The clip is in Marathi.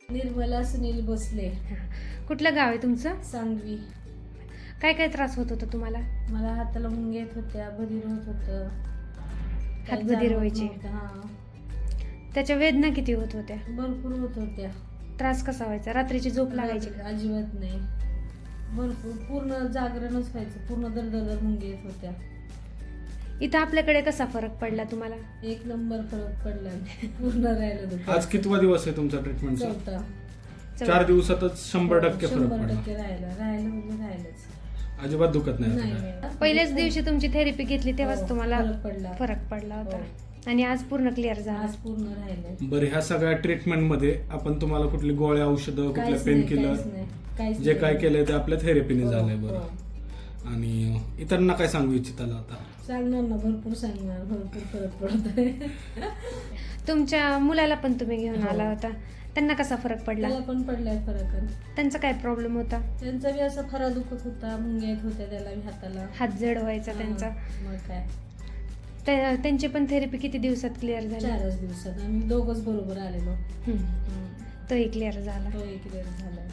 निर्मला सुनील भोसले. कुठलं गाव आहे तुमचं? सांगवी. काय काय त्रास होत होता तुम्हाला? मला हाताला मुंग्या येत होत्या, बधीर होत होतं, हात बधीर व्हायचे. हा, त्याच्या वेदना किती होत होत्या? भरपूर होत होत्या. त्रास कसा व्हायचा? रात्रीची झोप लागायची का? अजिबात नाही. भरपूर पूर्ण जागरणच व्हायचं, पूर्ण दरदर मुंग्या येत होत्या. इथं आपल्याकडे कसा फरक पडला तुम्हाला? एक नंबर फरक पडला. पूर्ण राहिलं दुपार. आज कितवा दिवस आहे तुमचा ट्रीटमेंटचा? चौथा. 4 दिवसातच 100% फरक 100% पडला. राहिलं म्हणजे राहिलंच. अजिबात दुखत नाही आता. नाही. पहिल्याच दिवशी तुमची थेरपी घेतली तेव्हाच हो, तुम्हाला पडला. फरक पडला होता. हो. आणि आज पूर्ण क्लिअर झाला. आज पूर्ण राहिलंय. बरं, ह्या सगळ्या ट्रीटमेंटमध्ये आपण तुम्हाला कुठली गोळ्या, औषधं, कुठल्या काहीच पेन नाही, किलर, काहीच नाही, काहीच जे नाही. काय केलंय ते आपल्या थेरपीने हो, झालंय. हो. बरं, आणि इतरांना काय सांगू इच्छिताला आता? सांगणार ना, भरपूर सांगणार, भरपूर फरक पडतोय. तुमच्या मुलाला पण तुम्ही घेऊन हो. आला होता, त्यांना कसा फरक पडला? त्याला पण पडलाय फरक. त्यांचा काय प्रॉब्लेम होता? त्यांचा बी असा फरा दुखत होता, मुंग्या येत होत्या त्याला बी हाताला. हात जड व्हायचा त्यांचा. मग काय, त्यांची पण थेरपी किती दिवसात क्लिअर झाली? 4च दिवसात आम्ही दोघंच बरोबर आलेलो. तोही क्लिअर झाला. तो एक झाला.